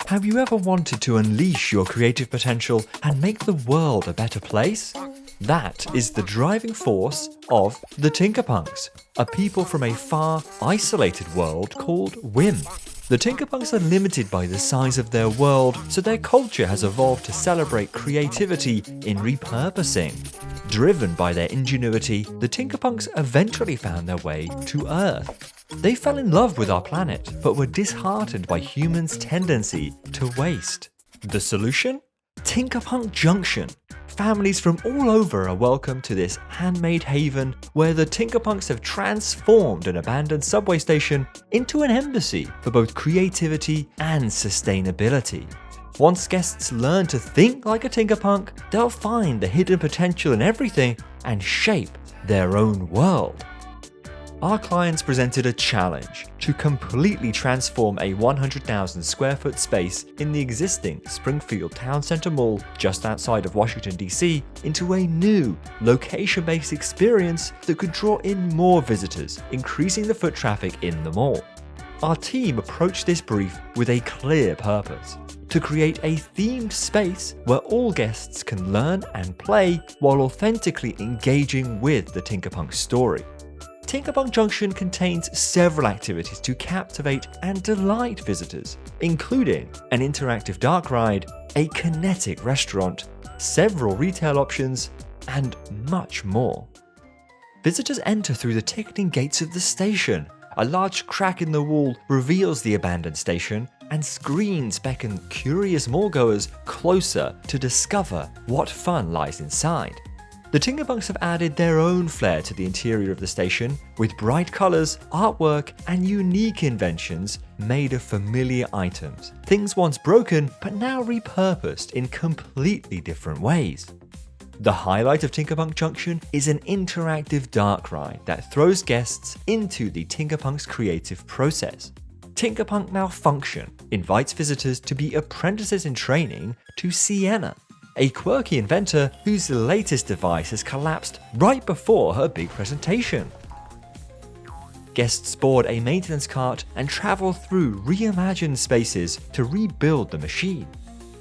Have you ever wanted to unleash your creative potential and make the world a better place? That is the driving force of the Tinkerpunks, a people from a far, isolated world called Whim. The Tinkerpunks are limited by the size of their world, so their culture has evolved to celebrate creativity in repurposing. Driven by their ingenuity, the Tinkerpunks eventually found their way to Earth. They fell in love with our planet, but were disheartened by humans' tendency to waste. The solution? Tinkerpunk Junktion. Families from all over are welcome to this handmade haven where the Tinkerpunks have transformed an abandoned subway station into an embassy for both creativity and sustainability. Once guests learn to think like a Tinkerpunk, they'll find the hidden potential in everything and shape their own world. Our clients presented a challenge to completely transform a 100,000 square foot space in the existing Springfield Town Center Mall just outside of Washington, D.C. into a new, location-based experience that could draw in more visitors, increasing the foot traffic in the mall. Our team approached this brief with a clear purpose: to create a themed space where all guests can learn and play while authentically engaging with the Tinkerpunk story. Tinkerpunk Junction contains several activities to captivate and delight visitors, including an interactive dark ride, a kinetic restaurant, several retail options, and much more. Visitors enter through the ticketing gates of the station. A large crack in the wall reveals the abandoned station, and screens beckon curious mallgoers closer to discover what fun lies inside. The Tinkerpunks have added their own flair to the interior of the station, with bright colours, artwork, and unique inventions made of familiar items, things once broken but now repurposed in completely different ways. The highlight of Tinkerpunk Junction is an interactive dark ride that throws guests into the Tinkerpunks' creative process. Tinkerpunk Malfunction invites visitors to be apprentices in training to Sienna, a quirky inventor whose latest device has collapsed right before her big presentation. Guests board a maintenance cart and travel through reimagined spaces to rebuild the machine.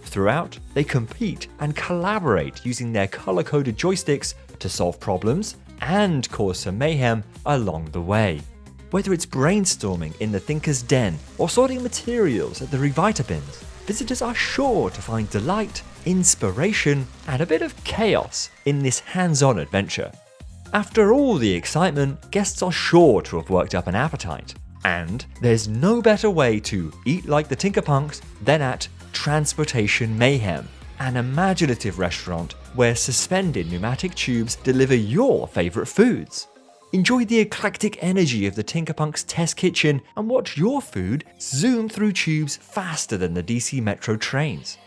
Throughout, they compete and collaborate using their color-coded joysticks to solve problems and cause some mayhem along the way. Whether it's brainstorming in the Thinker's Den or sorting materials at the Revita bins, visitors are sure to find delight, inspiration, and a bit of chaos in this hands-on adventure. After all the excitement, guests are sure to have worked up an appetite. And there's no better way to eat like the Tinkerpunks than at Transportation Mayhem, an imaginative restaurant where suspended pneumatic tubes deliver your favourite foods. Enjoy the eclectic energy of the Tinkerpunks test kitchen and watch your food zoom through tubes faster than the DC Metro trains.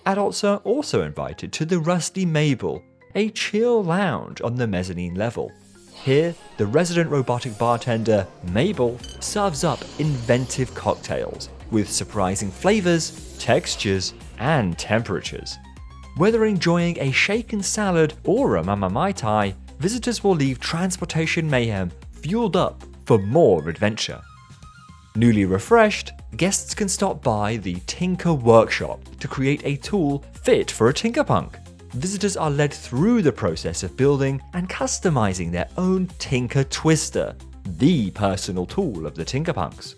Adults are also invited to the Rusty Mabel, a chill lounge on the mezzanine level. Here, the resident robotic bartender, Mabel, serves up inventive cocktails with surprising flavors, textures, and temperatures. Whether enjoying a shaken salad or a Mama Mai Tai, visitors will leave Transportation Mayhem fueled up for more adventure. Newly refreshed, guests can stop by the Tinker Workshop to create a tool fit for a Tinkerpunk. Visitors are led through the process of building and customizing their own Tinker Twister, the personal tool of the Tinkerpunks.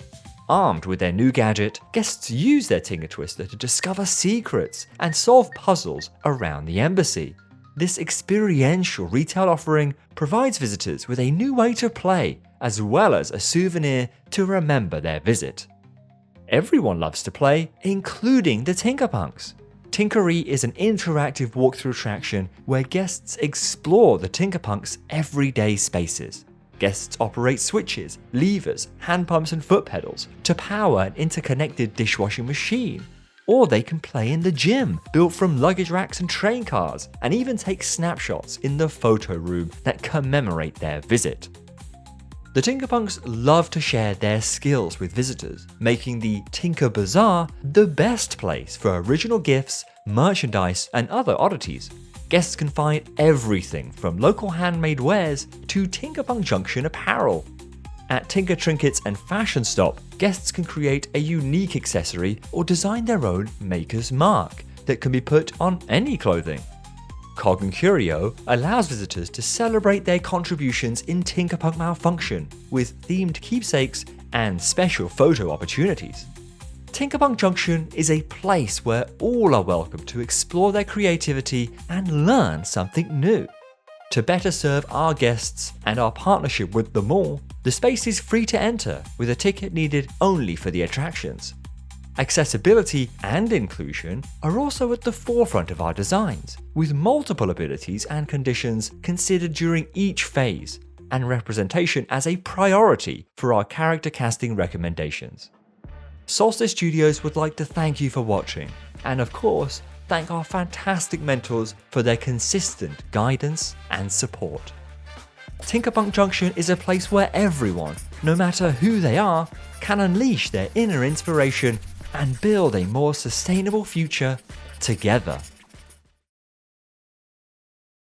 Armed with their new gadget, guests use their Tinker Twister to discover secrets and solve puzzles around the embassy. This experiential retail offering provides visitors with a new way to play, as well as a souvenir to remember their visit. Everyone loves to play, including the Tinkerpunks. Tinkery is an interactive walkthrough attraction where guests explore the Tinkerpunks' everyday spaces. Guests operate switches, levers, hand pumps, and foot pedals to power an interconnected dishwashing machine. Or they can play in the gym, built from luggage racks and train cars, and even take snapshots in the photo room that commemorate their visit. The Tinkerpunks love to share their skills with visitors, making the Tinker Bazaar the best place for original gifts, merchandise, and other oddities. Guests can find everything from local handmade wares to Tinkerpunk Junction apparel. At Tinker Trinkets and Fashion Stop, guests can create a unique accessory or design their own maker's mark that can be put on any clothing. Cog and Curio allows visitors to celebrate their contributions in Tinkerpunk Malfunction with themed keepsakes and special photo opportunities. Tinkerpunk Junction is a place where all are welcome to explore their creativity and learn something new. To better serve our guests and our partnership with the mall, the space is free to enter with a ticket needed only for the attractions. Accessibility and inclusion are also at the forefront of our designs, with multiple abilities and conditions considered during each phase, and representation as a priority for our character casting recommendations. Solstice Studios would like to thank you for watching, and of course, thank our fantastic mentors for their consistent guidance and support. Tinkerpunk Junction is a place where everyone, no matter who they are, can unleash their inner inspiration and build a more sustainable future together.